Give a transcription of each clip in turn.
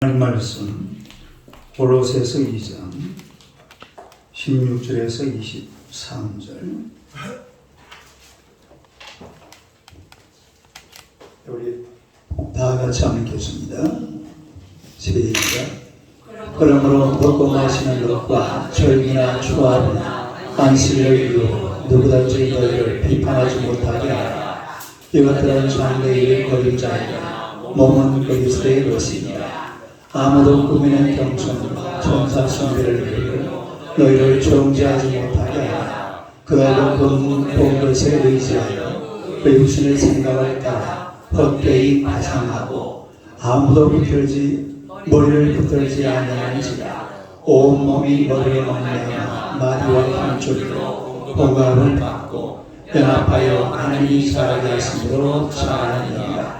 하나님 말씀 골로새서 2장 16절에서 23절. 우리 다 같이 한번 읽겠습니다. 시작. 그러므로 먹고 마시는 것과 절기나 초하루나 안식일을 이유로 누구든지 너희를 비판하지 못하게 하라. 이것들은 장래의 거듭자이며 몸은 그리스도의 것이니라. 아무도 꾸미는 경성과 천사 숭배를 이루고 너희를 정죄하지 못하게 하라. 그가 본 것에 의지하여 외부신의 생각을 따라 헛되이 파상하고 아무도 머리를 붙들지 아니하는지라. 온몸이 머리에 말미암아 마디와 힘줄로 봉합을 받고 연합하여 하나님이 살게 하심으로 자라느니라.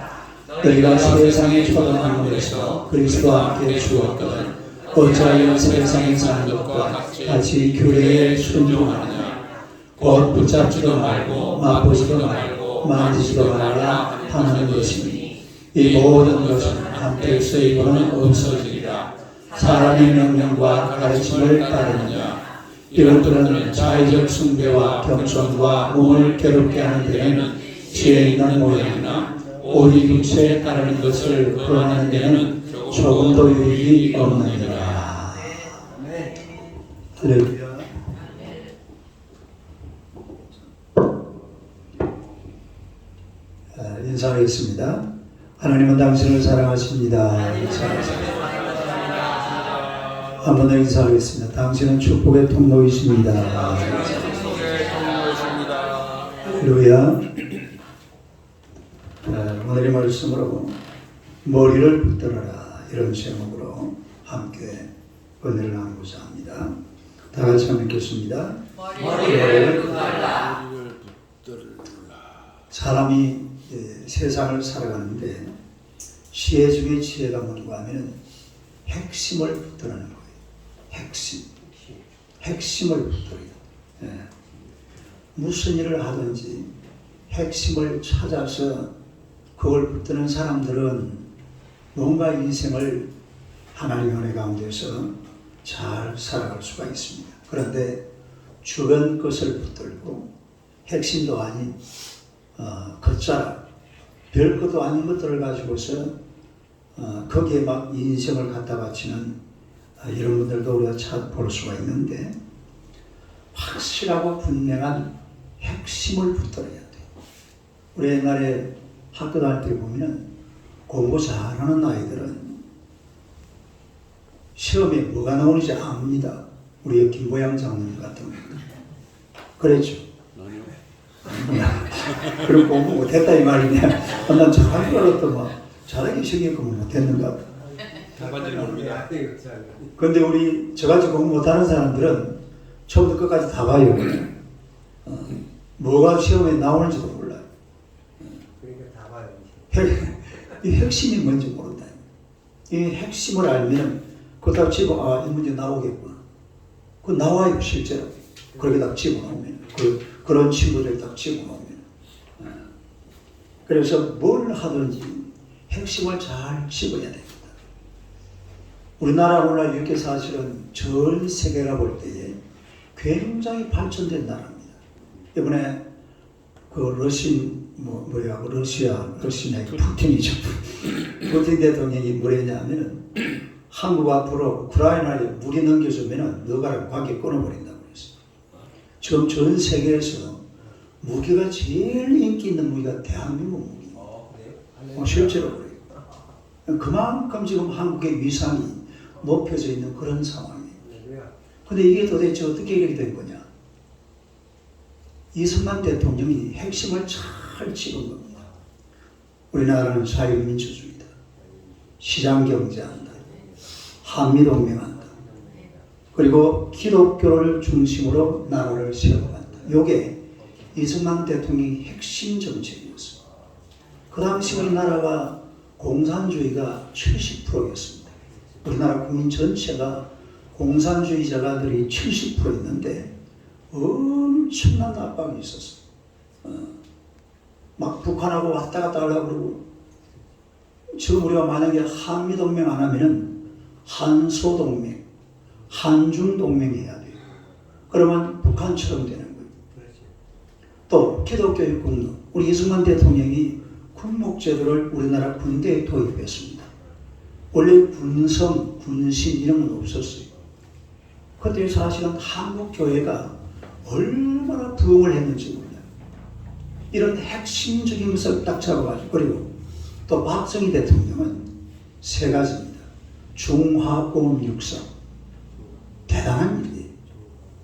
너희가 세상의 초등학교에서 그리스도와 함께 죽었거든 어찌하여 세상에 사는 것과 같이 규례에 순종하느냐. 곧 붙잡지도 말고 맛보지도 말고 만지지도 말라 하는 것이니 이 모든 것은 한때 쓰이고는 없어지리라. 사람의 명령과 가르침을 따르느냐. 이것들은 자의적 숭배와 겸손과 몸을 괴롭게 하는 데에는 지혜 있는 모양이나 오직 육체에 따르는 것을 구하는 데는 조금도 유익이 없느니라. 할렐루야. 인사하겠습니다. 하나님은 당신을 사랑하십니다. 한 번 더 인사하겠습니다. 당신은 축복의 통로이십니다. 할렐루야. 오늘의 말씀으로 머리를 붙들어라, 이런 제목으로 함께 은혜를 나누고자 합니다. 다 같이 한번 읽겠습니다. 머리를 붙들라. 사람이 세상을 살아가는데 지혜 중에 지혜가 뭔가 하면 핵심을 붙들는 거예요. 핵심을 붙들어요. 무슨 일을 하든지 핵심을 찾아서 그걸 붙드는 사람들은 뭔가 인생을 하나님의 은혜 가운데서 잘 살아갈 수가 있습니다. 그런데 주변 것을 붙들고 핵심도 아닌 겉자락, 별것도 아닌 것들을 가지고서 거기에 막 인생을 갖다 바치는 이런 분들도 우리가 볼 수가 있는데, 확실하고 분명한 핵심을 붙들어야 돼요. 우리 옛날에 학교 다닐 때 보면 공부 잘하는 아이들은 시험에 뭐가 나오는지 압니다. 우리 김보양 장로님 같은 거 그랬죠. 그럼 공부 못했다 이 말이냐. 난 잘할 줄 알았더니 막 잘하기 시작했고 못했는가 봐. 그런데 우리 저같이 공부 못하는 사람들은 처음부터 끝까지 다 봐요. 뭐가 시험에 나오는지도 몰라요. 이 핵심이 뭔지 모른다. 이 핵심을 알면 그거 딱 집어, 이 문제 나오겠구나. 그거 나와요, 실제로. 그렇게 딱 집어 놓으면. 그런 친구들 딱 집어 놓으면. 그래서 뭘 하든지 핵심을 잘 집어야 됩니다. 우리나라 오늘날 이렇게 사실은 전 세계가 볼 때에 굉장히 발전된 나라입니다. 이번에 러시아 푸틴이죠. 푸틴 대통령이 뭐랬냐면은 한국 앞으로 우크라이나에 무기 넘겨주면은 너가랑 관계 끊어버린다고 그랬어요. 지금 전 세계에서 무기가 제일 인기 있는 무기가 대한민국 무기예요. 실제로 그래요. 그만큼 지금 한국의 위상이 높여져 있는 그런 상황이에요. 근데 이게 도대체 어떻게 이렇게 된 거냐? 이승만 대통령이 핵심을 잘 찍은 겁니다. 우리나라는 자유민주주의다. 시장경제한다. 한미동맹한다. 그리고 기독교를 중심으로 나라를 세워간다. 이게 이승만 대통령의 핵심 정책이었습니다. 그 당시 우리나라가 공산주의가 70%였습니다. 우리나라 국민 전체가 공산주의자가들이 70% 있는데 엄청난 압박이 있었어요. 막 북한하고 왔다 갔다 하려고 그러고, 지금 우리가 만약에 한미동맹 안 하면은 한소동맹, 한중동맹해야 돼요. 그러면 북한처럼 되는 거예요. 또 기독교 육군론, 우리 이승만 대통령이 군목제도를 우리나라 군대에 도입했습니다. 원래 군성, 군신 이런 건 없었어요. 그때 사실은 한국 교회가 얼마나 부흥을 했는지 몰라요. 이런 핵심적인 것을 딱 잡아가지고, 그리고 또 박정희 대통령은 세 가지입니다. 중화공업 육성, 대단한 일이에요.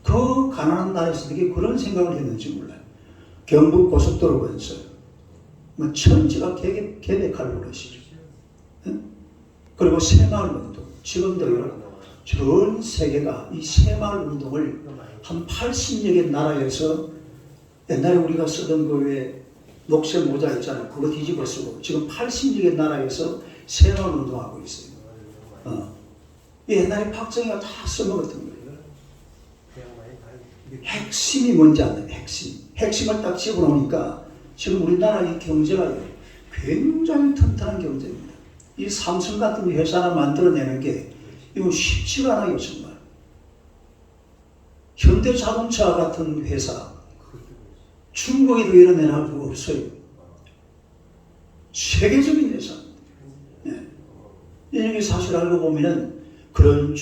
그 가난한 나라에서 어떻게 그런 생각을 했는지 몰라요. 경북 고속도로 건설, 뭐 천지가 계획할 노릇이죠. 그리고 새마을 운동, 지금도 전 세계가 이 새마을 운동을 한 80여 개 나라에서, 옛날에 우리가 쓰던 그 외에 녹색 모자 있잖아요. 그거 뒤집어 쓰고 지금 80여 개 나라에서 새마을 운동하고 있어요. 옛날에 박정희가 다 써먹었던 거예요. 핵심이 뭔지 아나요? 핵심을 딱 집어넣으니까 지금 우리나라의 경제가 굉장히 튼튼한 경제입니다. 이 삼성 같은 회사를 만들어내는 게 이거 쉽지가 않아요, 정말. 현대자동차 같은 회사, 중국에도 이런 회사가 없어요. 세계적인 회사입니다. 네. 이게 사실 알고 보면은 그런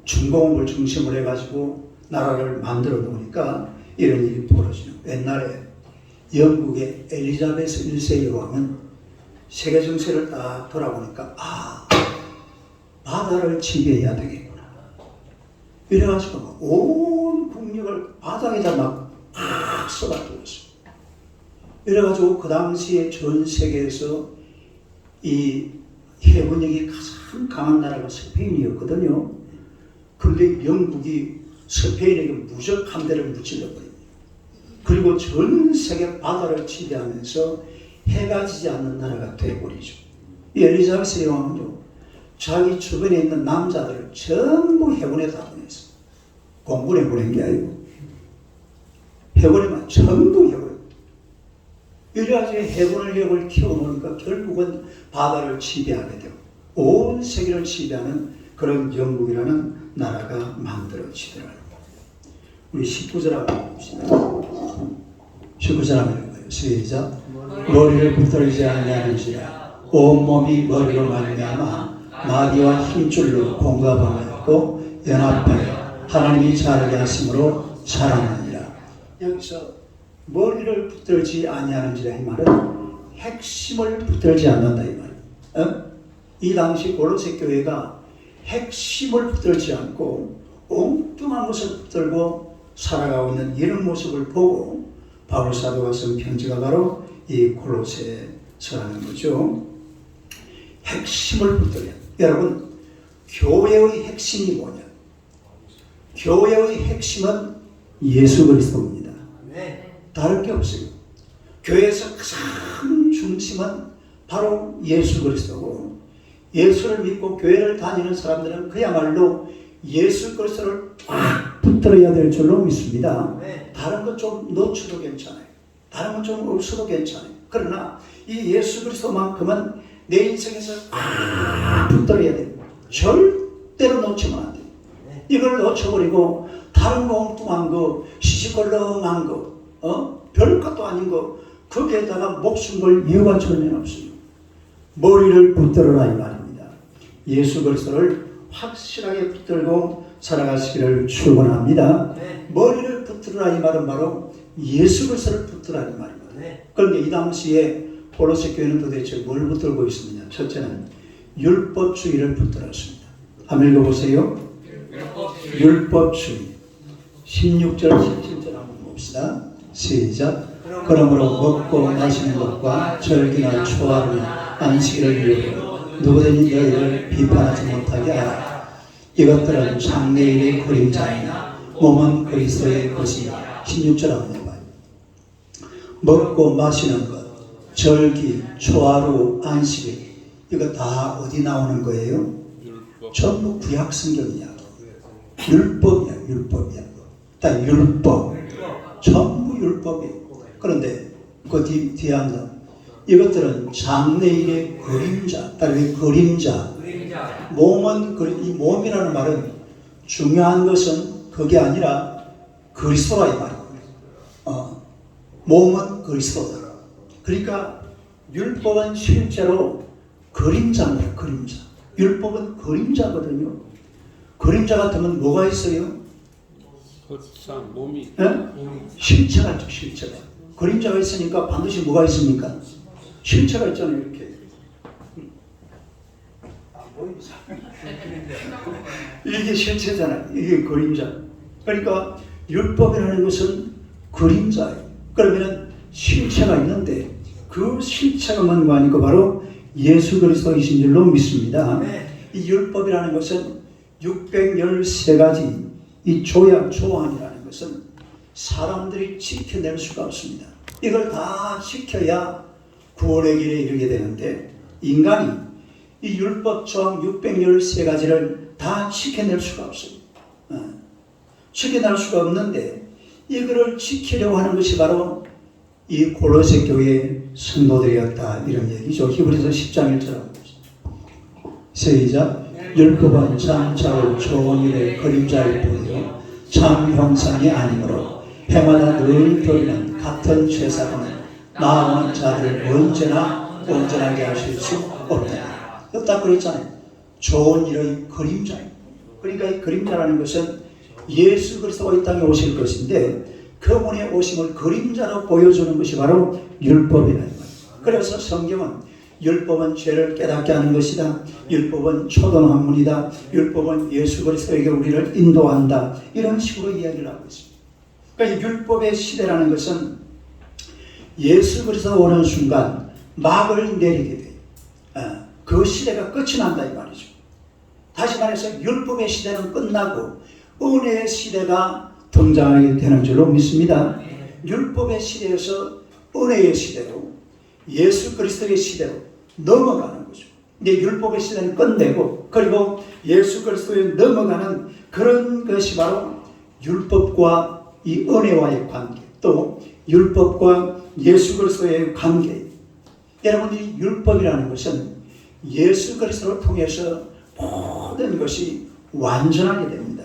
중공업을 중심으로 해가지고 나라를 만들어 놓으니까 이런 일이 벌어지는. 옛날에 영국의 엘리자베스 1세 여왕은 세계 정세를 딱 돌아보니까 바다를 지배해야 되겠구나. 이래가지고 온 국력을 바다에다 막 쏟아부었어요. 이래가지고 그 당시에 전 세계에서 이 해군력이 가장 강한 나라가 스페인이었거든요. 그런데 영국이 스페인에게 무적 함대를 무찔러버립니다. 그리고 전 세계 바다를 지배하면서 해가 지지 않는 나라가 되어버리죠. 이 엘리자베스 여왕은요, 자기 주변에 있는 남자들을 전부 해군에 다 보냈어요. 공군에 보낸 게 아니고 해군에만 전부 해군. 이래가지고 해군을 키워놓으니까 결국은 바다를 지배하게 되고 온 세계를 지배하는 그런 영국이라는 나라가 만들어지더라고요. 우리 19절 한번 봅시다. 19절 한번 읽어요. 시작. 머리를 붙들지 아니하는지라 온몸이 머리로 말미암아 마디와 힘줄로 공감하였고 연합하여 하나님이 자르게 하심으로 자라느니라. 여기서 머리를 붙들지 아니하는지라 이 말은 핵심을 붙들지 않는다 이 말이에요. 이 당시 골로새 교회가 핵심을 붙들지 않고 엉뚱한 것을 붙들고 살아가고 있는 이런 모습을 보고 바울 사도가 쓴 편지가 바로 이 골로새서라는 거죠. 핵심을 붙들려. 여러분, 교회의 핵심이 뭐냐? 교회의 핵심은 예수 그리스도입니다. 다른 게 없어요. 교회에서 가장 중심은 바로 예수 그리스도고, 예수를 믿고 교회를 다니는 사람들은 그야말로 예수 그리스도를 꽉 붙들어야 될 줄로 믿습니다. 다른 것 좀 놓쳐도 괜찮아요. 다른 건 좀 없어도 괜찮아요. 그러나 이 예수 그리스도만큼은 내 인생에서 꽉 붙들어야 돼요. 절대로 놓치면 안 돼요. 이걸 놓쳐버리고 다른 거 엉뚱한 거, 시시걸렁한 거, 별것도 아닌 거, 거기에다가 목숨 걸 이유가 전혀 없어요. 머리를 붙들어라 이 말입니다. 예수 그리스도를 확실하게 붙들고 살아가시기를 축원합니다. 머리를 붙들어라 이 말은 바로 예수 그리스도를 붙들어라 이 말입니다. 그런데 이 당시에 골로새 교회는 도대체 뭘 붙들고 있습니다. 첫째는 율법주의를 붙들었습니다. 한번 읽어보세요. 율법주의. 16절 17절 한번 봅시다. 시작. 그러므로 먹고 마시는 것과 절기나 초하루나 안식일을 위하여 누구든지 너희를 비판하지 못하게 하라. 이것들은 장래일의 그림자이나 몸은 그리스도의 것이라. 16절 한번 해봐요. 먹고 마시는 것, 절기, 초하루, 안식일, 이거 다 어디 나오는 거예요? 전부 구약 성경 이야기. 율법이야, 율법이야. 다 율법. 전부 율법이에요. 그런데 그 뒤에 한다. 이것들은 장래일의 그림자, 따로 그림자, 이 몸이라는 말은 중요한 것은 그게 아니라 그리스도라 이 말이에요. 몸은 그리스도다. 그러니까 율법은 실제로 그림자입니다. 그림자. 율법은 그림자거든요. 그림자 같으면 뭐가 있어요? 몸이. 실체가 있죠. 실체가. 그림자가 있으니까 반드시 뭐가 있습니까? 실체가 있잖아요. 이렇게. 이게 실체잖아요. 이게 그림자. 그러니까 율법이라는 것은 그림자예요. 그러면 실체가 있는데 그 실체가 뭔가 하니까 바로 예수 그리스도이신 줄로 믿습니다. 이 율법이라는 것은 613가지 이 조약 조항이라는 것은 사람들이 지켜낼 수가 없습니다. 이걸 다 지켜야 구원의 길에 이르게 되는데 인간이 이 율법 조항 613가지를 다 지켜낼 수가 없어요. 지켜낼 수가 없는데 이거를 지키려고 하는 것이 바로 이 골로새 교회의 성도들이었다 이런 얘기죠. 히브리서 10장 1절하고 시작. 율법은 장차올 좋은 일의 그림자일 뿐이요 참 형상이 아니므로 해마다 늘 드리는 같은 제사장은 나아오는 자들을 언제나 온전하게 하실 수 없다. 이거 딱 그랬잖아요. 좋은 일의 그림자예요. 그러니까 이 그림자라는 것은 예수 그리스도가 이 땅에 오실 것인데 그분의 오심을 그림자로 보여주는 것이 바로 율법이라는 거예요. 그래서 성경은 율법은 죄를 깨닫게 하는 것이다. 율법은 초등학문이다. 율법은 예수 그리스도에게 우리를 인도한다. 이런 식으로 이야기를 하고 있습니다. 그러니까 율법의 시대라는 것은 예수 그리스도가 오는 순간 막을 내리게 돼요. 그 시대가 끝이 난다 이 말이죠. 다시 말해서 율법의 시대는 끝나고 은혜의 시대가 등장하게 되는 줄로 믿습니다. 율법의 시대에서 은혜의 시대로 예수 그리스도의 시대로 넘어가는 거죠. 근데 율법의 시대는 끝내고 그리고 예수 그리스도에 넘어가는 그런 것이 바로 율법과 이 은혜와의 관계, 또 율법과 예수 그리스도의 관계. 여러분들이 율법이라는 것은 예수 그리스도를 통해서 모든 것이 완전하게 됩니다.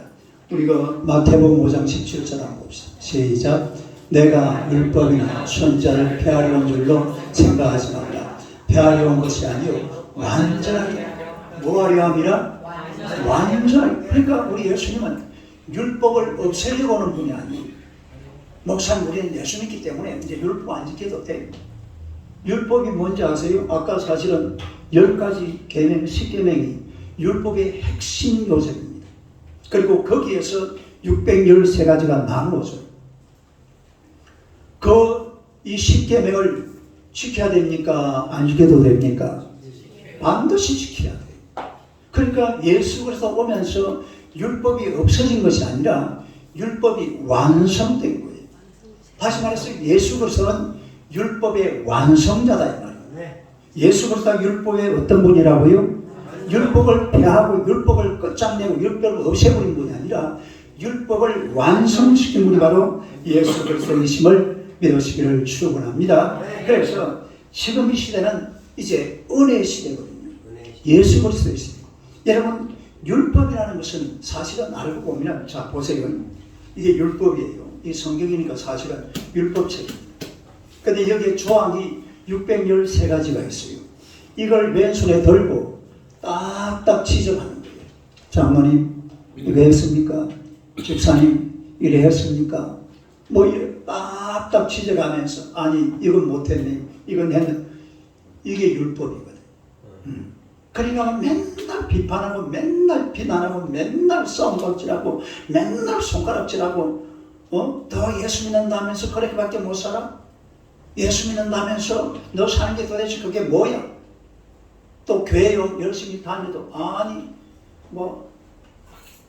우리가 마태복음 5장 17절 한번 봅시다. 시작. 내가 율법이나 선자를 폐하려 온 줄로 생각하지 말라. 폐하려 온 것이 아니요 완전하게 뭐하려 함이라? 완전하게. 그러니까 우리 예수님은 율법을 없애려고 하는 분이 아니에요. 목사님 우리는 예수 믿기 때문에 이제 율법 안 지켜도 돼요. 율법이 뭔지 아세요? 아까 사실은 10가지 계명, 10계명이 율법의 핵심 요소입니다. 그리고 거기에서 613가지가 나누어져요. 이 10계명을 지켜야 됩니까? 안 지켜도 됩니까? 반드시 지켜야 돼요. 그러니까 예수 그리스도 오면서 율법이 없어진 것이 아니라 율법이 완성된 거예요. 다시 말해서 예수 그리스도는 율법의 완성자다 이 말이에요. 예수 그리스도가 율법의 어떤 분이라고요? 율법을 폐하고 율법을 끝장내고 율법을 없애버린 분이 아니라 율법을 완성시킨 분이 바로 예수 그리스도이심을 믿으시기를 축원합니다. 그래서 지금 이 시대는 이제 은혜의 시대거든요. 예수 그리스도의 시대. 여러분 율법이라는 것은 사실은 알고 보면 자 보세요. 이게 율법이에요. 이 성경이니까 사실은 율법책입니다. 근데 여기에 조항이 613가지가 있어요. 이걸 왼손에 들고 딱딱 지적하는 거예요. 장모님 이거 했습니까? 집사님 이래 했습니까? 뭐 이래 딱딱 지적하면서 아니 이건 못했네 이건 했네. 이게 율법이거든. 그러니까 맨날 비판하고 맨날 비난하고 맨날 싸움박질하고 맨날 손가락질하고 너 예수 믿는다면서 그렇게밖에 못 살아? 예수 믿는다면서 너 사는 게 도대체 그게 뭐야? 또 교회 열심히 다녀도 아니 뭐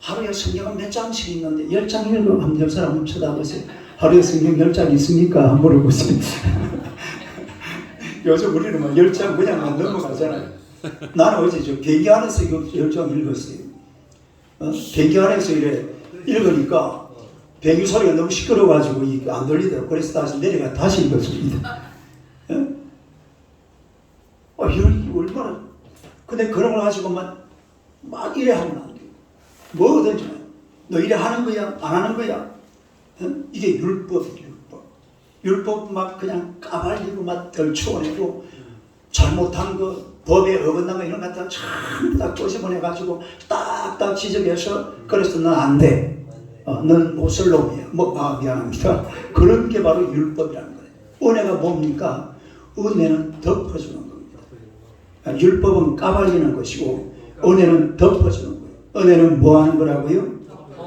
하루에 성경은 몇 장씩 읽는데 10장 읽어 한번 옆 사람 쳐다보세요. 하루에 성경 10장 있습니까? 한번 물어보세요. 요즘 우리는 막 10장 그냥 넘어가잖아요. 나는 어제 저 비행기 안에서 이거 10장 읽었어요. 비행기 안에서 이래 읽으니까 비행기 소리가 너무 시끄러워가지고 이게 안 들리더라고요. 그래서 다시 내려가 다시 읽었습니다. 이런 얼마나 근데 그런 걸 가지고만 막 이래 하면 안 돼. 뭐든지 너 이래 하는 거야? 안 하는 거야? 이게 율법이에요. 율법 막 그냥 까발리고 막 덜추어내고 잘못한 거 법에 어긋난 거 이런 거 갖다 전부 다 꼬집어내가지고 딱딱 지적해서 그래서 넌 안 돼. 넌 못쓸 놈이야. 미안합니다. 그런 게 바로 율법이라는 거예요. 은혜가 뭡니까? 은혜는 덮어주는 겁니다. 율법은 까발리는 것이고 은혜는 덮어주는 거예요. 은혜는 뭐 하는 거라고요?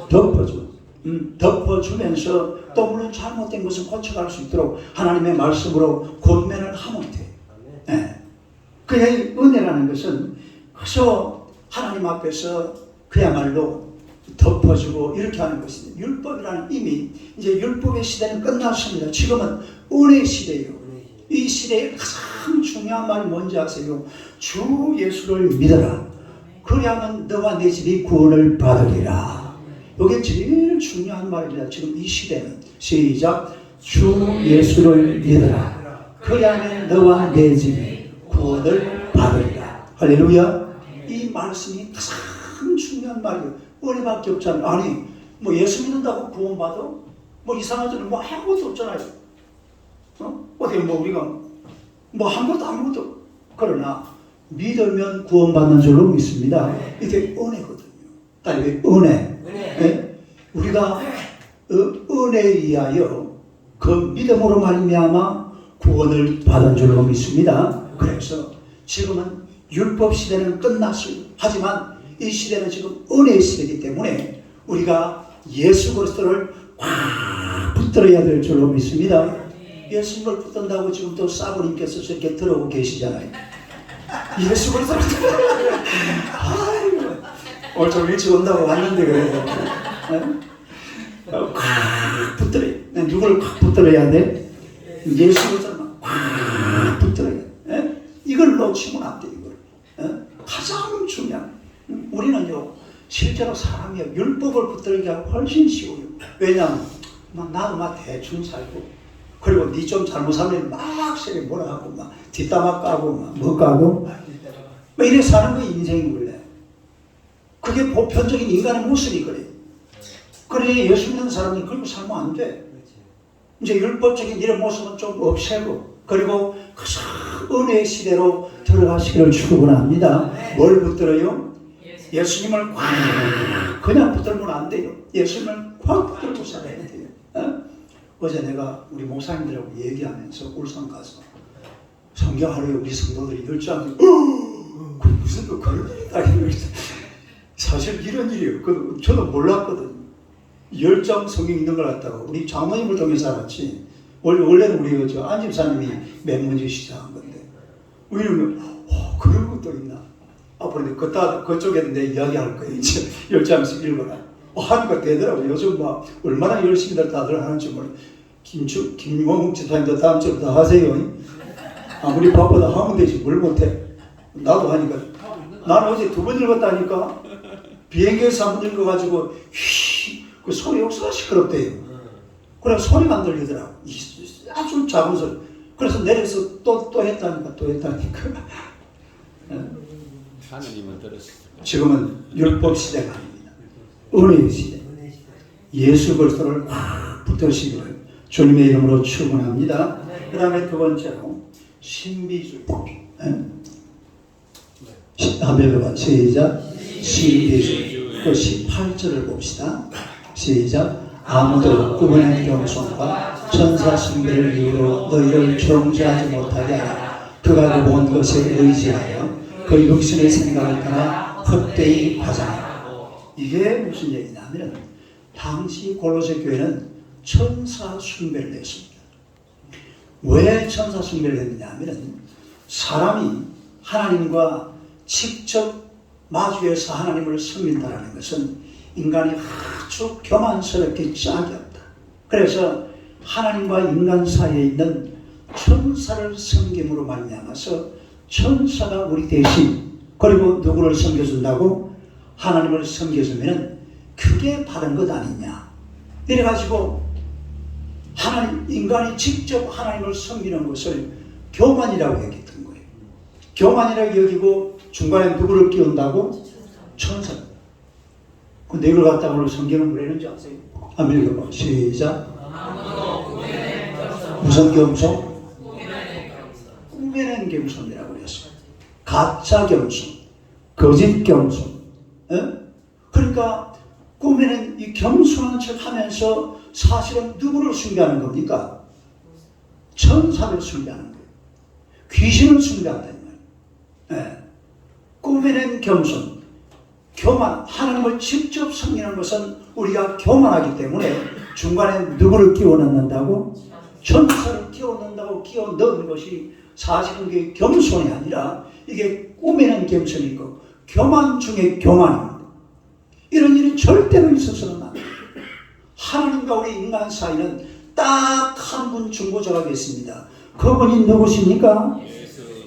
덮어주는 덮어주면서 또 물론 잘못된 것은 고쳐갈 수 있도록 하나님의 말씀으로 권면을 하면 돼. 네. 그의 은혜라는 것은 그저 하나님 앞에서 그야말로 덮어주고 이렇게 하는 것입니다. 율법이라는 이미 이제 율법의 시대는 끝났습니다. 지금은 은혜의 시대예요. 이 시대에 가장 중요한 말이 뭔지 아세요? 주 예수를 믿어라. 그리하면 너와 내 집이 구원을 받으리라. 이게 제일 중요한 말입니다. 지금 이 시대는. 시작. 주 예수를 믿어라. 그리하면 너와 내 집이 구원을 받으리라. 할렐루야. 이 말씀이 가장 중요한 말이에요. 은혜밖에 없잖아요. 아니 뭐 예수 믿는다고 구원받아? 뭐 이상하잖아요. 뭐 아무것도 없잖아요. 어떻게 뭐 우리가 뭐 한 것도 아무것도. 그러나 믿으면 구원받는 줄로 믿습니다. 이게 은혜거든요. 딸이 은혜. 네? 우리가 은혜에 의하여 그 믿음으로 말미암아 구원을 받은 줄로 믿습니다. 그래서 지금은 율법 시대는 끝났어요. 하지만 이 시대는 지금 은혜의 시대이기 때문에 우리가 예수 그리스도를 꽉 붙들어야 될 줄로 믿습니다. 예수님을 붙든다고 지금 또 사부님께서 저렇게 들어오고 계시잖아요. 예수 그리스도를 아이고 오늘 좀 일찍 온다고 왔는데 그래요. 꽉 붙들어야 돼. 누구를 꽉 붙들어야 돼? 예수 그리스도를 꽉 붙들어야 돼. 이걸 놓치면 안 돼. 이걸 가장 중요한. 우리는요 실제로 사람이 율법을 붙들기가 훨씬 쉬워요. 왜냐하면 나도 막 대충 살고 그리고 니 좀 잘못 살면 막 세게 뭐라 하고 막 뒷담화 까고 막 뭐 까고 막 이래 사는 거 인생이 원래. 그게 보편적인 인간의 모습이 그래. 그래 예수 믿는 사람이 그렇게 살면 안 돼. 이제 율법적인 이런 모습은 좀 없애고 그리고 그저 은혜의 시대로 들어가시기를 축원합니다. 뭘 붙들어요? 예수님을 꽉 그냥 붙들면 안 돼요. 예수님을 꽉 붙들고 살아야 돼요. 어제 내가 우리 목사님들하고 얘기하면서 울산 가서 성경하루에 우리 성도들이 열주하면 그 무슨 그런 일이다. 사실 이런 일이에요. 저도 몰랐거든요. 10장 성경 있는 걸 갖다가 우리 장모님을 통해서 알았지. 원래는 우리 안집사님이 맨 먼저 시작한 건데 왜냐면 그런 것도 있나. 앞으로 그쪽에는 내 이야기할 거예요. 이제 10장씩 읽어라. 하니까 되더라고요. 요즘 막 얼마나 열심히들 다들 하는지 몰라. 김용욱 집사님도 다음 주부터 하세요. 아무리 바쁘다 하면 되지 뭘 못해. 나도 하니까. 나는 어제 2번 읽었다니까. 비행기에서 한 번 읽어가지고 그 소리 없어서 시끄럽대요. 그래 소리가 안 들리더라고. 아주 작은 소리. 그래서 내려서 또 했다니까. 하느님은 들었어요. 지금은 율법 시대가 아닙니다. 은혜의 시대. 예수 그리스도를 꽉 붙드시기를 주님의 이름으로 축원합니다. 그 다음에 두 번째로 신비주의. 한번 시작. 신비주의. 또 18절을 봅시다. 시작. 아무도 꾸며낸 겸손과 천사 숭배를 이유로 너희를 정죄하지 못하게 하라. 그가 본 것에 의지하여 그 육신의 생각을 따라 헛되이 과장하라. 이게 무슨 얘기냐면 당시 골로새 교회는 천사 숭배를 했습니다. 왜 천사 숭배를 했느냐 하면 사람이 하나님과 직접 마주해서 하나님을 섬긴다는 것은 인간이 아주 교만스럽게 짝이 없다. 그래서 하나님과 인간 사이에 있는 천사를 섬김으로 말미암아서 천사가 우리 대신 그리고 누구를 섬겨준다고? 하나님을 섬겨주면 그게 바른 것 아니냐. 이래가지고 인간이 직접 하나님을 섬기는 것을 교만이라고 여겼던 거예요. 교만이라고 여기고 중간에 누구를 끼운다고? 천사. 근데 이걸 갖다가 오늘 성경은 뭐라는지 아세요? 한번 읽어봐. 시작. 무슨 겸손? 꾸며낸 겸손이라고 그랬어요. 가짜 겸손, 거짓 겸손. 그러니까 꾸며낸 이 겸손한 척 하면서 사실은 누구를 숭배하는 겁니까? 천사를 숭배하는 거예요. 귀신을 숭배한다 이 말이에요. 꾸며낸 겸손, 교만, 하나님을 직접 섬기는 것은 우리가 교만하기 때문에 중간에 누구를 끼워 넣는다고? 천사를 끼워 넣는다고 끼워 넣은 것이 사실은 그게 겸손이 아니라 이게 꾸미는 겸손이고 교만 중에 교만입니다. 이런 일이 절대로 있어서는 안 돼요. 하나님과 우리 인간 사이는 딱 한 분 중보자가 계십니다. 그분이 누구십니까?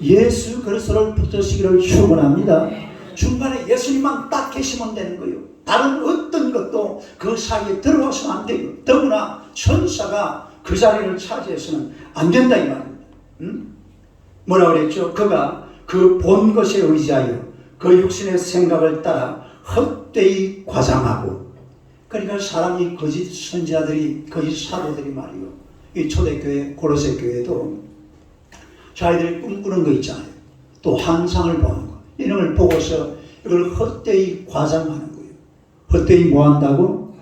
예수 그리스도를 붙드시기를 축원합니다. 중간에 예수님만 딱 계시면 되는 거예요. 다른 어떤 것도 그 사이에 들어와서는 안 돼요. 더구나 천사가 그 자리를 차지해서는 안 된다 이 말입니다. 뭐라 그랬죠? 그가 그 본 것에 의지하여 그 육신의 생각을 따라 헛되이 과장하고, 그러니까 사람이 거짓 선지자들이 거짓 사도들이 말이요, 이 초대교회 고로새 교회도 자기들이 꿈꾸는 거 있잖아요. 또 환상을 보는 거, 이런 걸 보고서 이걸 헛되이 과장하는 거예요. 헛되이 뭐 한다고?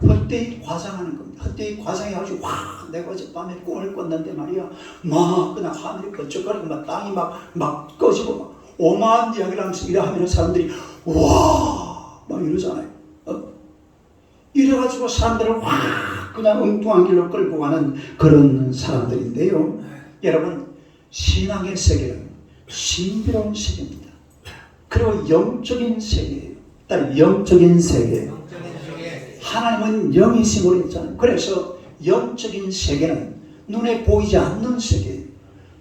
헛되이 과장하는 겁니다. 헛되이 과장해가지고 와 내가 어젯밤에 꿈을 꿨는데 말이야 막 그냥 하늘이 번쩍거리고 막 땅이 막 꺼지고 막 오만 이야기를 하면서 이래 하면 사람들이 와 막 이러잖아요. 이래가지고 사람들을 확 그냥 엉뚱한 길로 끌고 가는 그런 사람들인데요. 여러분, 신앙의 세계는 신비로운 세계입니다. 그리고 영적인 세계예요. 일단 영적인 세계. 하나님은 영이심으로 했잖아요. 그래서 영적인 세계는 눈에 보이지 않는 세계예요.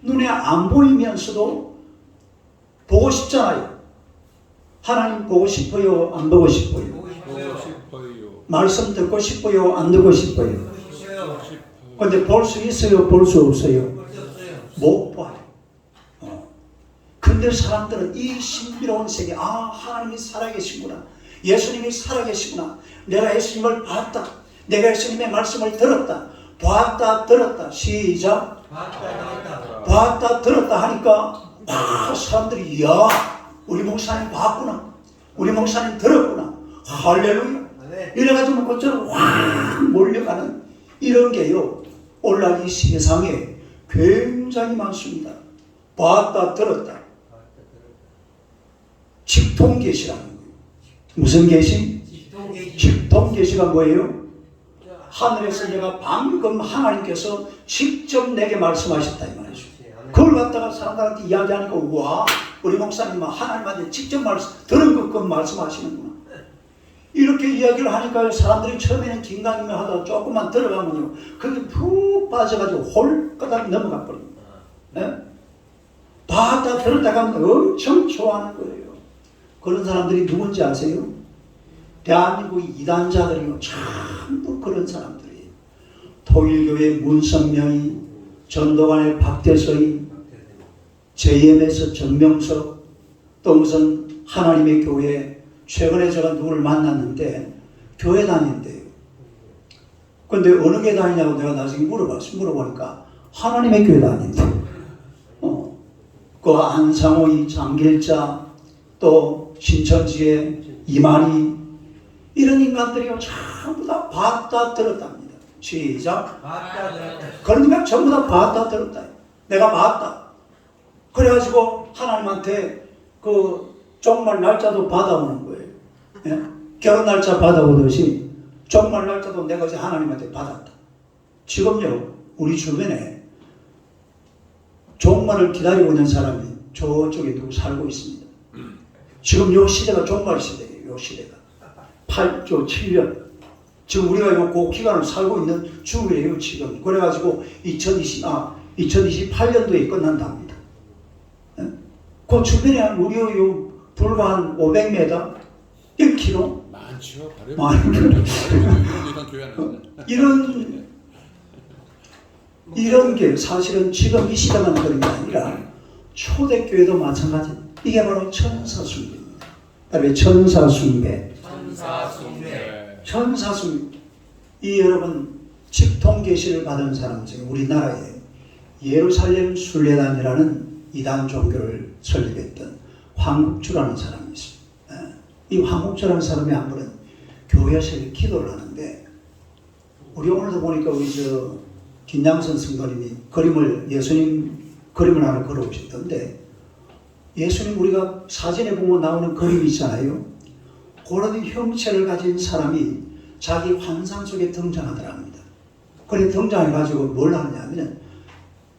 눈에 안 보이면서도 보고 싶잖아요. 하나님 보고 싶어요? 안 보고 싶어요? 말씀 듣고 싶어요? 안 듣고 싶어요? 근데 볼 수 있어요? 볼 수 없어요? 못 봐요. 근데 사람들은 이 신비로운 세계, 아 하나님이 살아계시구나, 예수님이 살아계시구나, 내가 예수님을 봤다, 내가 예수님의 말씀을 들었다, 봤다 들었다, 시작, 봤다 들었다 하니까 사람들이 야 우리 목사님 봤구나, 우리 목사님 들었구나, 할렐루야, 이래가지고 그처럼 확 몰려가는 이런 게요, 오늘날 이 세상에 굉장히 많습니다. 봤다 들었다. 직통계시라는 거예요. 무슨 계시? 직통계시가 뭐예요? 하늘에서 내가 방금 하나님께서 직접 내게 말씀하셨다 이 말이죠. 그걸 갖다가 사람들한테 이야기하니까 와 우리 목사님은 하나님한테 직접 들은 것껏 말씀하시는구나. 이렇게 이야기를 하니까 사람들이 처음에는 긴가민가 하다가 조금만 들어가면요 그게 푹 빠져가지고 홀까닥 넘어가 버립니다. 네? 봤다 들었다 가면 엄청 좋아하는 거예요. 그런 사람들이 누군지 아세요? 대한민국 이단자들이요 전부 그런 사람들이에요. 통일교회 문선명이, 전도관의 박대서이, JMS 전명석, 또 무슨 하나님의 교회, 최근에 제가 누구를 만났는데 교회 다닌대요. 근데 어느 교회 다니냐고 내가 나중에 물어보니까 하나님의 교회 다닌대. 그 안상호이, 장길자, 또 신천지의 이만희, 이런 인간들이요 전부 다 봤다 들었답니다. 시작. 그러니까 전부 다 봤다 들었다. 내가 봤다. 그래가지고 하나님한테 그 종말 날짜도 받아오는 거예요. 예? 결혼 날짜 받아오듯이 종말 날짜도 내가 이제 하나님한테 받았다. 지금요 우리 주변에 종말을 기다리고 있는 사람이 저쪽에 누구 살고 있습니다. 지금 요 시대가 종말 시대예요. 요 시대가 8조 7년 지금 우리가 요 그 기간을 살고 있는 중이에요 지금. 그래가지고 2028년도에 끝난답니다. 예? 그 주변에 우리 요 불과 한 500m 1km 많죠. 이런 게 사실은 지금 이 시대만 그런 게 아니라 초대교회도 마찬가지. 이게 바로 천사숭배입니다. 그다음에 천사 숭배. 네. 천사 숭배. 이 여러분 직통계시를 받은 사람 중에 우리나라에 예루살렘 순례단이라는 이단 종교를 설립했던 황국주라는 사람이 있습니다. 이 황국주라는 사람이 한 번은 교회에서 기도를 하는데, 우리 오늘도 보니까 우리 김양선 성도님이 예수님 그림을 하나 걸어오셨던데, 예수님 우리가 사진에 보면 나오는 그림이 있잖아요. 그런 형체를 가진 사람이 자기 환상 속에 등장하더랍니다. 그래 등장해가지고 뭘 하느냐면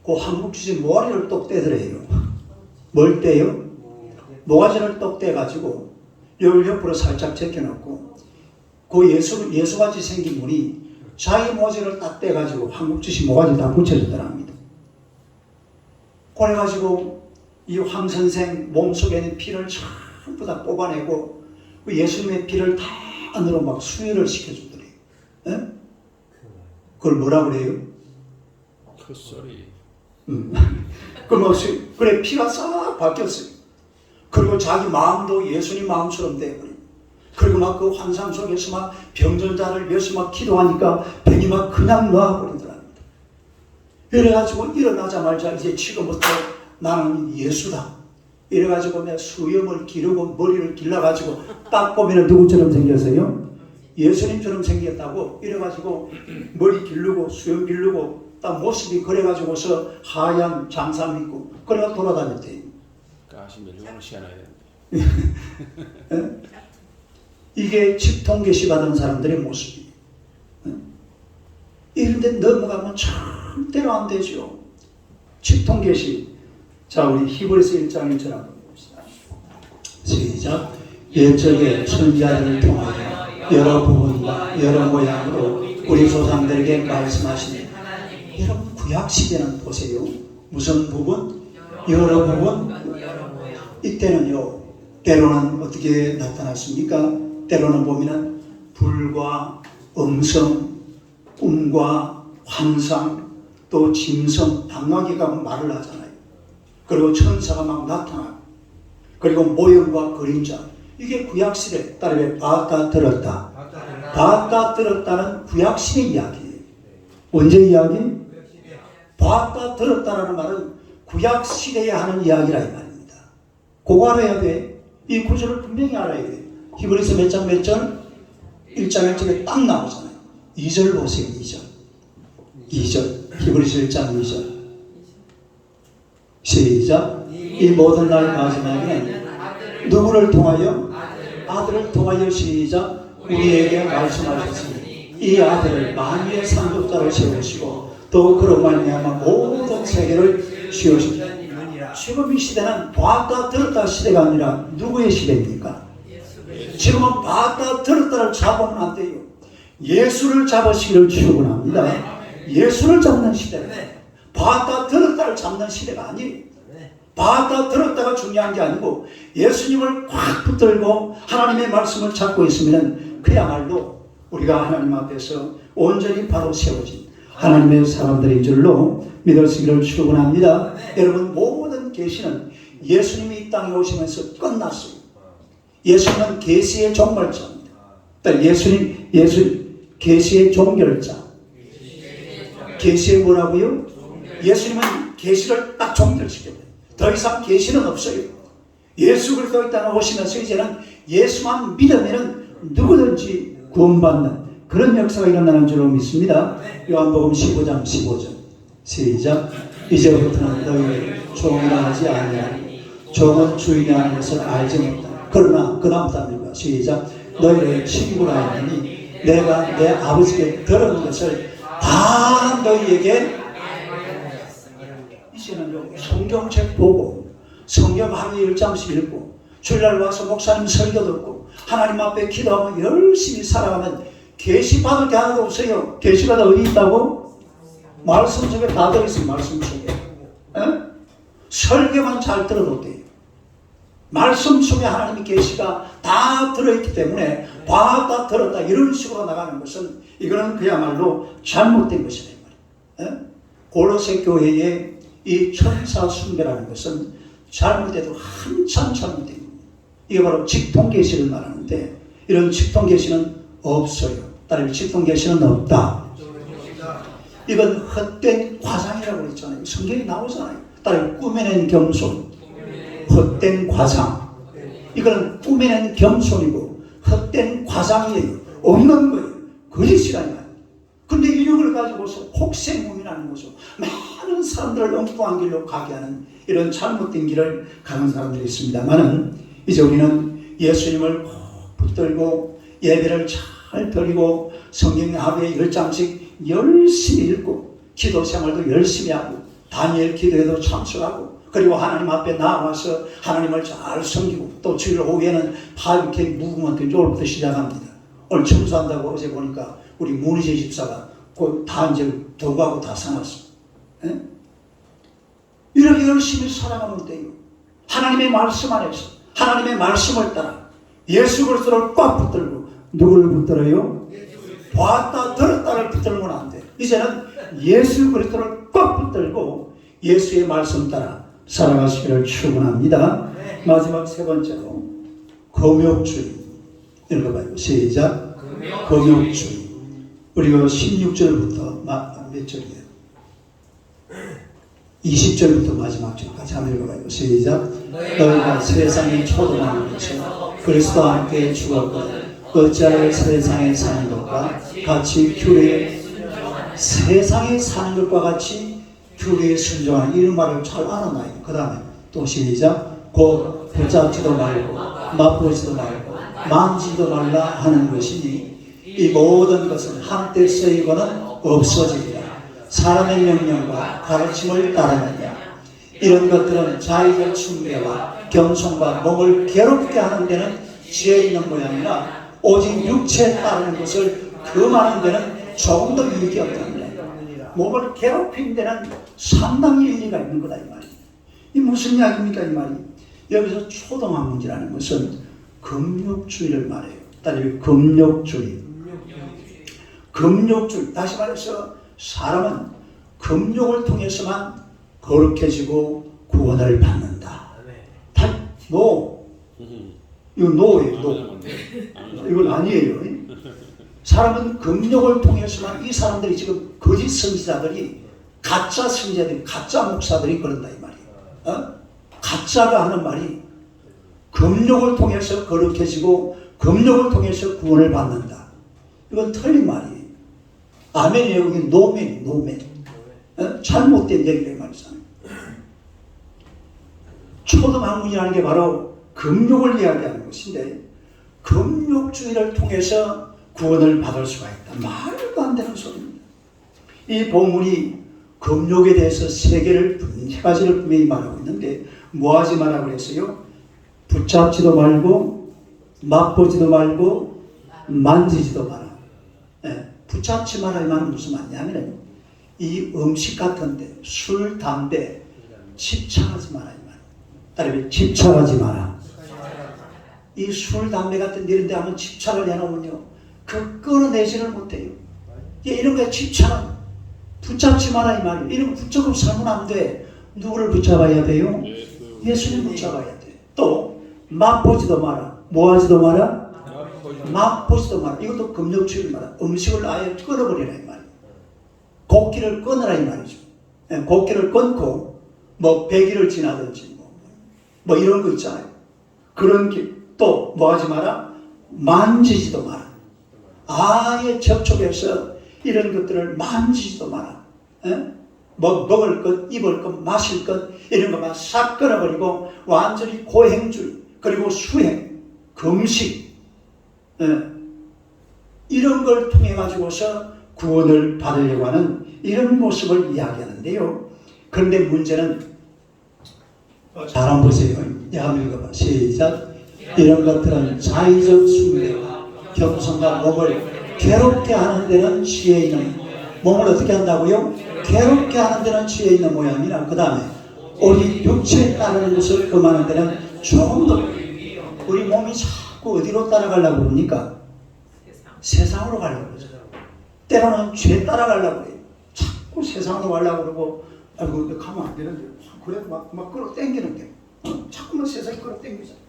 그 한국주의 모가지를 똑 떼더래요. 뭘 떼요? 모가지를 똑 떼가지고 열 옆으로 살짝 제껴놓고 그 예수같이 생긴 분이 자기 모자를 딱 떼가지고 한국주의 모가지 다 붙여주더랍니다. 그래가지고 이 황 선생 몸속에 있는 피를 전부 다 뽑아내고 그 예수님의 피를 다 안으로 막 수혈을 시켜주더래요. 에? 그걸 뭐라 그래요? 헛소리. 그래 피가 싹 바뀌었어요. 그리고 자기 마음도 예수님 마음처럼 돼버려요. 그리고 막 그 환상 속에서 막 병전자를 위해서 막 기도하니까 병이 막 그냥 놓아버리더랍니다. 이래가지고 일어나자마자 이제 지금부터 나는 예수다. 이래가지고 내가 수염을 기르고 머리를 길러가지고 딱 보면 누구처럼 생겼어요? 예수님처럼 생겼다고. 이래가지고 머리 기르고 수염 기르고 딱 모습이 그래가지고서 하얀 장삼 입고 그래가 돌아다녔대요. 가시면 용을 시원해야 되는데. 이게 직통계시 받은 사람들의 모습이에요. 이런데 넘어가면 절대로 안 되죠. 직통계시. 자, 우리 히브리서 1장 1절 한번 봅시다. 시작. 옛적에 천자들을 통하여 여러 부분과 여러 모양으로 우리 조상들에게 말씀하시니, 여러분 구약시대는 보세요. 무슨 부분? 여러 부분. 이때는요, 때로는 어떻게 나타났습니까? 때로는 보면은 불과 음성, 꿈과 환상, 또 짐승, 당나귀가 말을 하잖아요. 그리고 천사가 막 나타나고, 그리고 모형과 그림자. 이게 구약시대. 따르면 봤다 들었다. 봤다 들었다는 구약시대 이야기예요. 언제 이야기? 봤다 들었다라는 말은 구약시대에 하는 이야기라 이 말입니다. 그거 알아야 돼. 이 구절을 분명히 알아야 돼. 히브리서 몇 장 몇 절? 1장 1절에 딱 나오잖아요. 2절 보세요. 2절. 히브리서 1장 2절. 시작. 이 모든 날 마지막에는 누구를 통하여? 아들을 통하여. 시작. 우리에게 말씀하셨으니 이 아들을 만유의 상급자로 세우시고 또 그로 말미암아 모든 세계를 씌우십니다. 지금 이 시대는 봤다 들었다 시대가 아니라 누구의 시대입니까? 지금은 봤다 들었다를 잡으면 안 돼요. 예수를 잡으시기를 축원합니다. 예수를 잡는 시대는 봤다 들었다를 잡는 시대가 아니에요. 봤다 들었다가 중요한 게 아니고 예수님을 꽉 붙들고 하나님의 말씀을 잡고 있으면 그야말로 우리가 하나님 앞에서 온전히 바로 세워진 하나님의 사람들인 줄로 믿으시기를 축원합니다. 여러분, 모든 계시는 예수님이 이 땅에 오시면서 끝났어요. 예수님은 계시의 종말자입니다. 예수님 계시의 종결자. 계시의 뭐라고요? 예수님은 계시를 딱 종결시켜요. 더 이상 계시는 없어요. 예수 그리스도 이 땅에 오시면서 이제는 예수만 믿으면 누구든지 구원받는 그런 역사가 일어나는 줄로 믿습니다. 요한복음 15장 15절. 시작. 이제부터는 너희를 종이라 하지 아니하니 종은 주인이 아닌 것을 알지 못한다. 그러나 그 다음부터 시작. 너희를 친구라 하니 내가 내 아버지께 들은 것을 다 너희에게. 이제는요, 성경책 보고 성경 하루에 1장씩 읽고 주일날 와서 목사님 설교 듣고 하나님 앞에 기도하고 열심히 살아가면 계시 받을 게 하나도 없어요. 계시가 다 어디 있다고? 말씀 속에 다 들어있어요. 말씀 속에. 설교만 잘 들어도 돼요. 말씀 속에 하나님의 계시가 다 들어있기 때문에 봤다 들었다 이런 식으로 나가는 것은 이거는 그야말로 잘못된 것이다. 골로새 교회의 이 천사 숭배라는 것은 잘못돼도 한참 잘못된 겁니다. 이게 바로 직통계시를 말하는데 이런 직통계시는 없어요. 따라서 직통계시는 없다. 이건 헛된 과장이라고 그랬잖아요. 성경에 나오잖아요. 따라서 꾸며낸 겸손, 헛된 과장. 이거는 꾸며낸 겸손이고 헛된 과장이에요. 없는 거예요. 거짓이라니까요. 근데 이력을 가지고서 혹세무민하는 거죠. 많은 사람들을 엉뚱한 길로 가게 하는 이런 잘못된 길을 가는 사람들이 있습니다만은 이제 우리는 예수님을 꼭 붙들고 예배를 잘 드리고 성경 하루에 10장씩 열심히 읽고 기도 생활도 열심히 하고 다니엘 기도에도 참석하고 그리고 하나님 앞에 나와서 하나님을 잘 섬기고 또 주일 오후에는 이렇게 묵으면 요일부터 시작합니다. 오늘 청소한다고 어제 보니까 우리 문희재 집사가 다 이제 도구하고 다 사놨어. 예? 이렇게 열심히 살아가면 돼요. 하나님의 말씀 안에서 하나님의 말씀을 따라 예수 그리스도를 꽉 붙들고 누구를 붙들어요? 봤다 들었다를 붙들면 안 돼. 이제는 예수 그리스도를 꽉 붙들고 예수의 말씀 따라 살아가시기를 축원합니다. 마지막 세 번째로 금욕주의. 읽어봐요. 시작. 금욕주의. 우리가 16절부터 몇 절이에요? 20절부터 마지막 절까지 한번 읽어봐요. 시작. 너희가 세상에 초동하는 것은 그리스도와 함께 죽었거든 어찌하여 세상에 사는 것과 같이 규례에 세상에 사는 것과 같이 규례에 순종하는 이런 말을 잘 알아놔요. 그 다음에 또 시작. 곧 붙잡지도 말고 맛보지도 말고 만지도 말라 하는 것이니 이 모든 것은 한때 쓰이고는 없어지리라. 사람의 명령과 가르침을 따르느냐. 이런 것들은 자의적 숭배와 겸손과 몸을 괴롭게 하는 데는 지혜 있는 모양이나 오직 육체에 따르는 것을 금하는 데는 조금 더 유익이 없다는 거예요. 몸을 괴롭히는 데는 상당히 일리가 있는 거다 이 말이에요. 이 무슨 이야기입니까 이 말이? 여기서 초동학문이라는 것은 금욕주의를 말해요. 따라서 금욕주의. 금욕주의. 다시 말해서 사람은 금욕을 통해서만 거룩해지고 구원을 받는다. 이거 노예요. 노. 이건 아니에요. 사람은 금욕을 통해서만 이 사람들이 지금 거짓 선지자들이 가짜 선지자들이 가짜 목사들이 그런다 이 말이에요. 가짜가 하는 말이 금욕을 통해서 거룩해지고 금욕을 통해서 구원을 받는다. 이건 틀린 말이에요. 아멘이에요. 이게 노멘. 잘못된 얘기를 말이잖아요. 초등학문이라는 게 바로 금욕을 이야기하는 것인데 금욕주의를 통해서 구원을 받을 수가 있다. 말도 안 되는 소리입니다. 이 본문이 금욕에 대해서 세 가지를 분명히 말하고 있는데 뭐 하지 마라 그랬어요? 붙잡지도 말고 맛보지도 말고 만지지도 마라. 붙잡지 마라 이 말은 무슨 말이냐면 이 음식 같은데 술, 담배 집착하지 마라 이 말. 따라서 집착하지 마라. 이 술, 담배 같은 이런 데 하면 집착을 해놓으면요 그 끊어내지를 못해요. 이런 거에 집착은 붙잡지 마라 이 말이에요. 이런 거 붙잡고 살면 안 돼. 누구를 붙잡아야 돼요? 예수님 붙잡아야 돼. 또 맛보지도 마라. 뭐 하지도 마라? 맛보지도 마라. 이것도 금욕주의 말이야. 음식을 아예 끊어버리라 이 말이에요. 곡기를 끊으라 이 말이죠. 곡기를 끊고 뭐 100일을 지나든지 뭐 이런 거 있잖아요. 그런 게 또 뭐 하지 마라? 만지지도 마라. 아예 접촉해서 이런 것들을 만지지도 마라. 뭐 먹을 것, 입을 것, 마실 것 이런 것만 싹 끊어버리고 완전히 고행주의 그리고 수행, 금식 이런 걸 통해 가지고서 구원을 받으려고 하는 이런 모습을 이야기하는데요. 그런데 문제는 잘 한번 보세요. 한번 읽어봐. 시작. 이런 것들은 자의적 숭배와 겸손과 몸을 괴롭게 하는 데는 지혜 있는 몸을 어떻게 한다고요? 괴롭게 하는 데는 지혜 있는 모양이라 그 다음에 우리 육체에 따르는 것을 금하는 데는 조금 더 우리 몸이 자꾸 어디로 따라가려고 그러니까 세상으로 가려고 그러죠. 때로는 죄 따라가려고 그래요. 자꾸 세상으로 가려고 그러고 아이고 가면 안 되는데 그래도 막 끌어당기는 게 자꾸만 세상에 끌어당기잖아.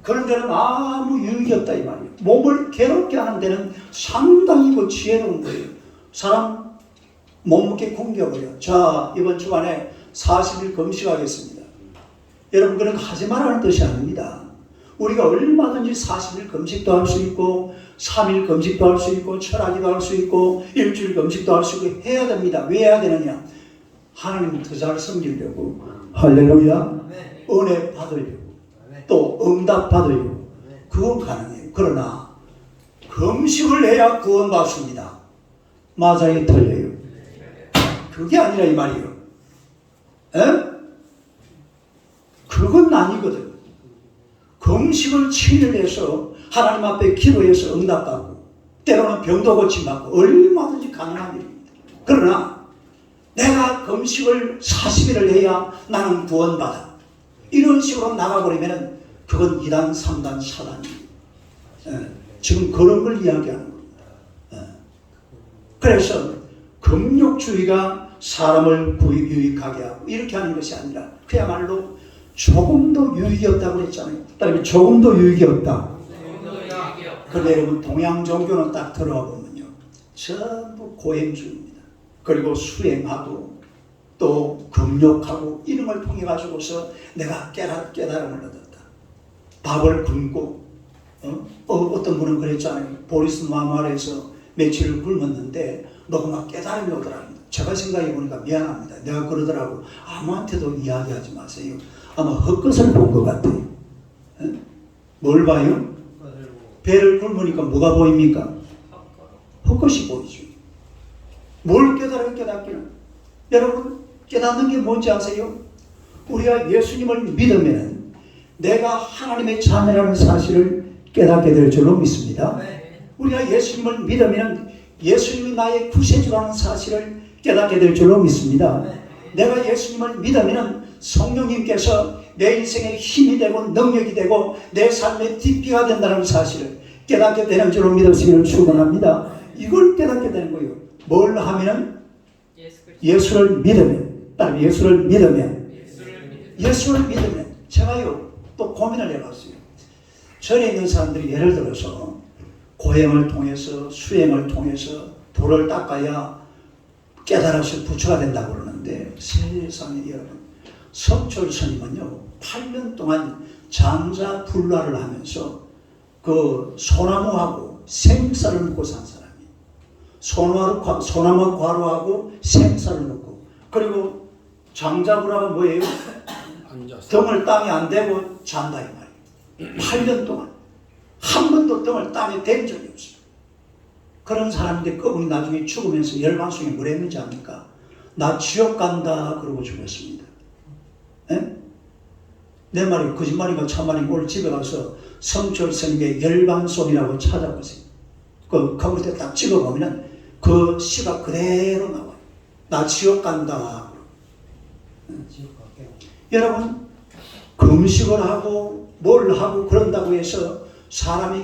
그런 데는 아무 유익이 없다 이 말이에요. 몸을 괴롭게 하는 데는 상당히 그 지혜로운 거예요. 사람 몸무게 공격을요. 자, 이번 주간에 40일 금식하겠습니다. 여러분, 그런 거 하지 말라는 뜻이 아닙니다. 우리가 얼마든지 40일 금식도 할 수 있고 3일 금식도 할 수 있고 철학기도 할 수 있고 일주일 금식도 할 수 있고 해야 됩니다. 왜 해야 되느냐? 하나님을 더 잘 섬기려고, 할렐루야, 은혜 받으려고, 또 응답 받으려고. 그건 가능해요. 그러나 금식을 해야 구원받습니다. 맞아요, 틀려요? 그게 아니라 이 말이에요. 에? 그건 아니거든. 금식을 7일 해서 하나님 앞에 기도해서 응답받고 때로는 병도 고침받고 얼마든지 가능한 일입니다. 그러나 내가 금식을 40일을 해야 나는 구원받아, 이런 식으로 나가버리면 그건 2단, 3단, 4단입니다. 지금 그런 걸 이야기하는 겁니다. 그래서 금욕주의가 사람을 유익하게 하고 이렇게 하는 것이 아니라 그야말로 조금 더 유익이 없다고 그랬잖아요. 따라서 조금 더 유익이 없다. 그런데 여러분, 동양 종교는 딱 들어와 보면요, 전부 고행주의입니다. 그리고 수행하고 또 금욕하고 이런 걸 통해 가지고서 내가 깨달음을 얻었다. 밥을 굶고 어떤 분은 그랬잖아요. 보리스 마마르에서 며칠을 굶었는데 너가 막 깨달음이 오더랍니다. 제가 생각해 보니까 미안합니다. 내가 그러더라고. 아무한테도 이야기하지 마세요. 아마 헛것을 본 것 같아요. 뭘 봐요? 배를 굶으니까 뭐가 보입니까? 헛것이 보이죠. 뭘 깨닫기는? 여러분, 깨닫는 게 뭔지 아세요? 우리가 예수님을 믿으면 내가 하나님의 자녀라는 사실을 깨닫게 될 줄로 믿습니다. 우리가 예수님을 믿으면 예수님이 나의 구세주라는 사실을 깨닫게 될 줄로 믿습니다. 내가 예수님을 믿으면 성령님께서 내 인생에 힘이 되고 능력이 되고 내 삶의 뒷비가 된다는 사실을 깨닫게 되는 줄로 믿으시기를 축원합니다. 이걸 깨닫게 되는 거예요. 뭘 하면? 예수를 믿으면. 따로 예수를 믿으면. 제가요 또 고민을 해봤어요. 전에 있는 사람들이 예를 들어서 고행을 통해서 수행을 통해서 돌을 닦아야 깨달아서 부처가 된다고 그러는데, 세상에 여러분, 성철 스님은요 8년 동안 장자불라를 하면서 그 소나무하고 생쌀을 먹고 산 사람이에요. 소나무 과로하고 생쌀을 먹고, 그리고 장자불라가 뭐예요? 등을 땅에 안 대고 잔다 이 말이에요. 8년 동안 한 번도 등을 땅에 댄 적이 없어요. 그런 사람인데 그분이 나중에 죽으면서 열반송에 뭘 했는지 압니까? 나 지옥 간다 그러고 죽었습니다. 에? 내 말이 거짓말인가 참말인가 오늘 집에 가서 성철 스님의 열반송이라고 찾아보세요. 그 컴퓨터에 딱 찍어보면 그 시가 그대로 나와요. 나 지옥 간다. 여러분, 금식을 하고 뭘 하고 그런다고 해서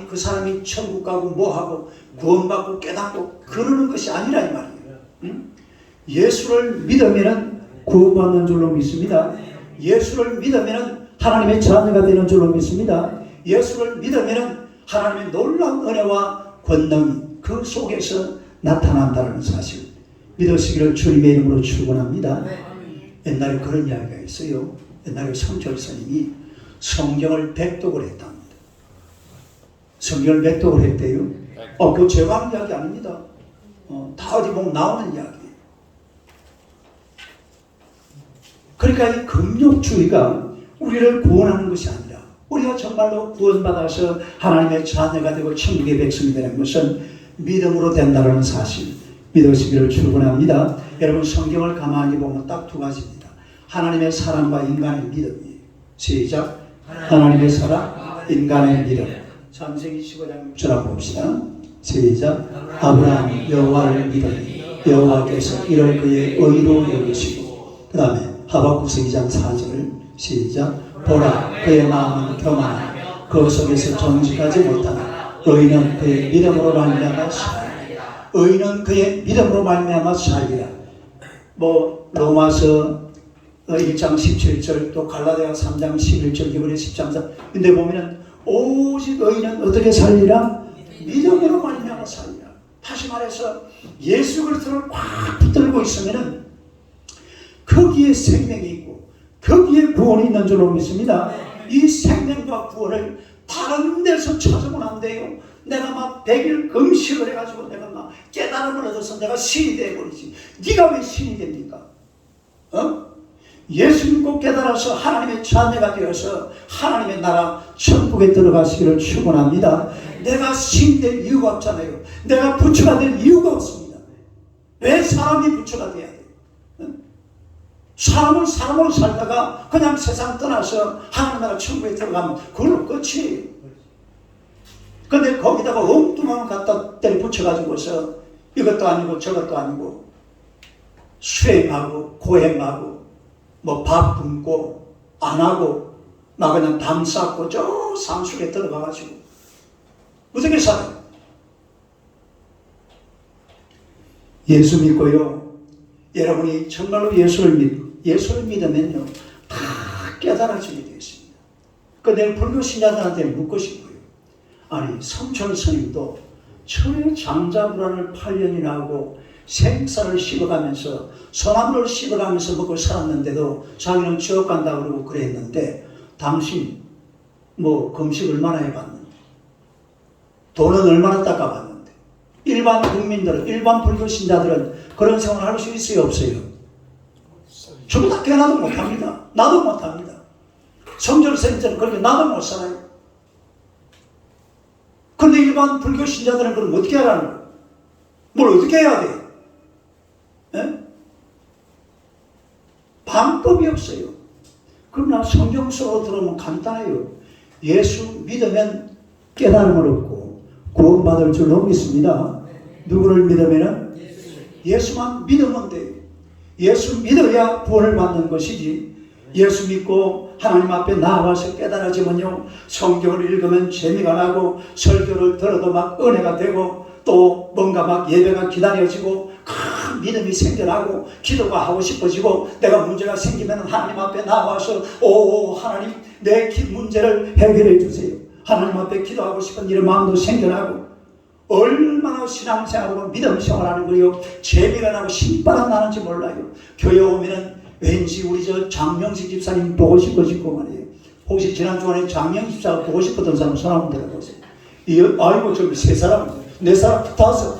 그 사람이 천국 가고 뭐 하고 구원받고 깨닫고 그러는 것이 아니라 이 말이에요. 응? 예수를 믿으면 구원받는 줄로 믿습니다. 예수를 믿으면 하나님의 자녀가 되는 줄로 믿습니다. 예수를 믿으면 하나님의 놀라운 은혜와 권능이 그 속에서 나타난다는 사실 믿으시기를 주님의 이름으로 축원합니다. 옛날에 그런 이야기가 있어요. 옛날에 성철 스님이 성경을 백독을 했답니다. 성경을 백독을 했대요. 그거 제가 하는 이야기 아닙니다. 다 어디 보면 나오는 이야기예요. 그러니까 이 금욕주의가 우리를 구원하는 것이 아니라 우리가 정말로 구원받아서 하나님의 자녀가 되고 천국의 백성이 되는 것은 믿음으로 된다는 사실 믿으시기를 축원합니다. 여러분, 성경을 가만히 보면 딱 두 가지입니다. 하나님의 사랑과 인간의 믿음이에요. 시작. 하나님의 사랑, 인간의 믿음. 창세기 15장 6절 봅시다. 시작. 아브라함이 여호와를 믿으니 여호와께서 이를 그의 의로 여기시고, 그 다음에 하박국서 2장 4절 시작. 보라, 그의 마음은 교만하며 그 속에서 정직하지 못하나 의인은 그의 믿음으로 말미암아 살리라. 의인은 그의 믿음으로 말미암아 살리라. 로마서 1장 17절 또 갈라디아 3장 11절 히브리 10장 4. 근데 보면은 오직 의인은 어떻게 살리라? 믿음으로 말미암아 살리라. 다시 말해서 예수 그리스도를 꽉 붙들고 있으면은 거기에 생명이 있고 거기에 구원이 있는 줄로 믿습니다. 이 생명과 구원을 다른 데서 찾으면 안 돼요. 내가 막 100일 금식을 해가지고 내가 막 깨달음을 얻어서 내가 신이 되어버리지. 네가 왜 신이 됩니까? 예수 믿고 깨달아서 하나님의 자녀가 되어서 하나님의 나라 천국에 들어가시기를 축원합니다. 내가 신이 될 이유가 없잖아요. 내가 부처가 될 이유가 없습니다. 왜 사람이 부처가 돼야 돼요? 사람은 사람으로 살다가 그냥 세상 떠나서 하나님 나라 천국에 들어가면 그걸로 끝이에요. 근데 거기다가 엉뚱한 걸 갖다 때려 붙여가지고서 이것도 아니고 저것도 아니고 수행하고 고행하고 뭐 밥 굶고 안 하고 막 그냥 담 쌓고 저 산속에 들어가가지고 어떻게 살아요? 예수 믿고요. 여러분이 정말로 예수를 믿으면요 다 깨달아지게 되어 있습니다. 그 내가 불교 신자들한테 묻고 싶어요. 아니 성철 스님도 철의 장자불안을 8년이나 하고 생쌀을 씹어가면서 소나무를 씹어가면서 먹고 살았는데도 자기는 지옥 간다고 그러고 그랬는데 당신 뭐 금식 얼마나 해봤는데 돈은 얼마나 닦아봤는데 일반 국민들은 일반 불교 신자들은 그런 생활을 할 수 있어요 없어요? 전부 다 깨나도 못합니다. 나도 못합니다. 성철 스님들은 그렇게 나도 못 살아요. 근데 일반 불교 신자들은 그럼 어떻게 하라는 거예요? 뭘 어떻게 해야 돼요? 예? 방법이 없어요. 그러나 성경 속으로 들어오면 간단해요. 예수 믿으면 깨달음을 얻고 구원받을 줄로 믿습니다. 누구를 믿으면? 예수만 믿으면 돼요. 예수 믿어야 구원을 받는 것이지 예수 믿고 하나님 앞에 나와서 깨달아지면요 성경을 읽으면 재미가 나고 설교를 들어도 막 은혜가 되고 또 뭔가 막 예배가 기다려지고 큰 믿음이 생겨나고 기도가 하고 싶어지고 내가 문제가 생기면 하나님 앞에 나와서 오 하나님 내 문제를 해결해 주세요. 하나님 앞에 기도하고 싶은 이런 마음도 생겨나고 얼마나 신앙생활하고 믿음생활하는 거요 재미가 나고 신바람 나는지 몰라요. 교회 오면은 왠지 우리 저 장명식 집사님 보고 싶어지고 말이에요. 혹시 지난주간에 장명식 집사가 보고 싶었던 사람 손 한번 들어보세요. 아이고 저기 세 사람 네 사람 다섯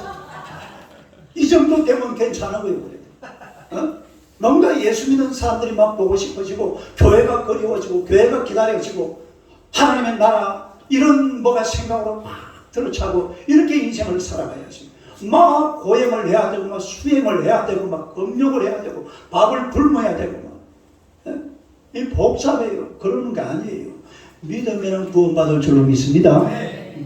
이 정도 되면 괜찮아 보여요. 뭔가 예수 믿는 사람들이 막 보고 싶어지고 교회가 그리워지고 교회가 기다려지고 하나님의 나라 이런 뭐가 생각으로 막 들어차고 이렇게 인생을 살아가야지. 막 고행을 해야 되고 막 수행을 해야 되고 막 금욕을 해야 되고 밥을 굶어야 되고 막 이 복잡해요. 그러는 게 아니에요. 믿으면 구원받을 줄로 믿습니다.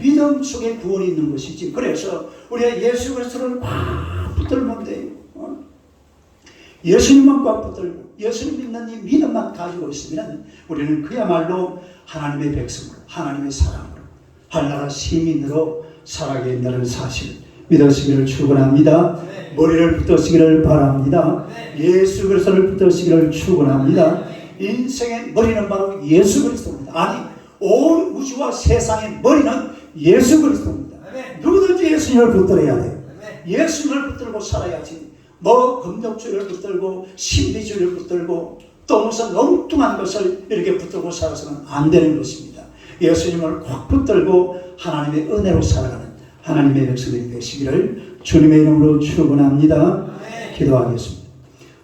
믿음 속에 구원이 있는 것이지. 그래서 우리가 예수 그리스도를 꽉 붙들면 돼요. 예수님만 꽉 붙들고 예수님 믿는 이 믿음만 가지고 있으면 우리는 그야말로 하나님의 백성으로 하나님의 사람으로 한나라 시민으로 살아가게 된다는 사실 믿으시기를 축원합니다. 머리를 붙드시기를 바랍니다. 예수 그리스도를 붙드시기를 축원합니다. 인생의 머리는 바로 예수 그리스도입니다. 아니 온 우주와 세상의 머리는 예수 그리스도입니다. 누구든지 예수님을 붙들어야 돼요. 예수님을 붙들고 살아야지. 뭐 금욕주의를 붙들고 신비주의를 붙들고 또 무슨 엉뚱한 것을 이렇게 붙들고 살아서는 안 되는 것입니다. 예수님을 확 붙들고 하나님의 은혜로 살아가는 하나님의 백성이 되시기를 주님의 이름으로 축원합니다. 기도하겠습니다.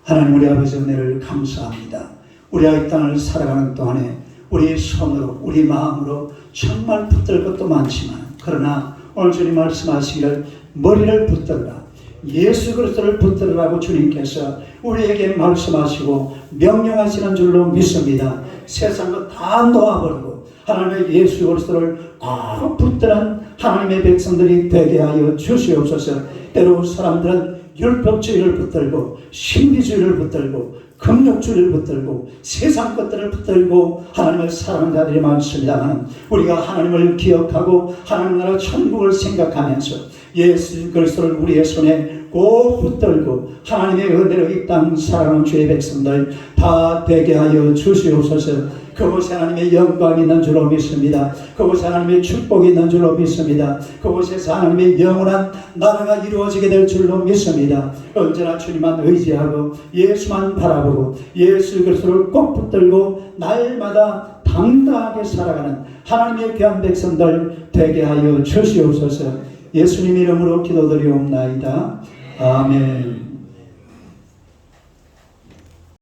하나님 우리 아버지 은혜를 감사합니다. 우리가 이 땅을 살아가는 동안에 우리 손으로 우리 마음으로 정말 붙들 것도 많지만 그러나 오늘 주님 말씀하시기를 머리를 붙들라 예수 그리스도를 붙들라고 주님께서 우리에게 말씀하시고 명령하시는 줄로 믿습니다. 세상 것 다 놓아버리고 하나님의 예수 그리스도를 꼭 붙드는 하나님의 백성들이 되게 하여 주시옵소서. 때로 사람들은 율법주의를 붙들고 신비주의를 붙들고 금욕주의를 붙들고 세상 것들을 붙들고 하나님을 사랑하는 자들이 많습니다만 우리가 하나님을 기억하고 하나님 나라 천국을 생각하면서 예수 그리스도를 우리의 손에 꼭 붙들고 하나님의 은혜로 이 땅 살아가는 주의 백성들 다 되게 하여 주시옵소서. 그곳에 하나님의 영광이 있는 줄로 믿습니다. 그곳에 하나님의 축복이 있는 줄로 믿습니다. 그곳에서 하나님의 영원한 나라가 이루어지게 될 줄로 믿습니다. 언제나 주님만 의지하고 예수만 바라보고 예수 그리스도를 꼭 붙들고 날마다 당당하게 살아가는 하나님의 귀한 백성들 되게 하여 주시옵소서. 예수님 이름으로 기도드리옵나이다. 아멘.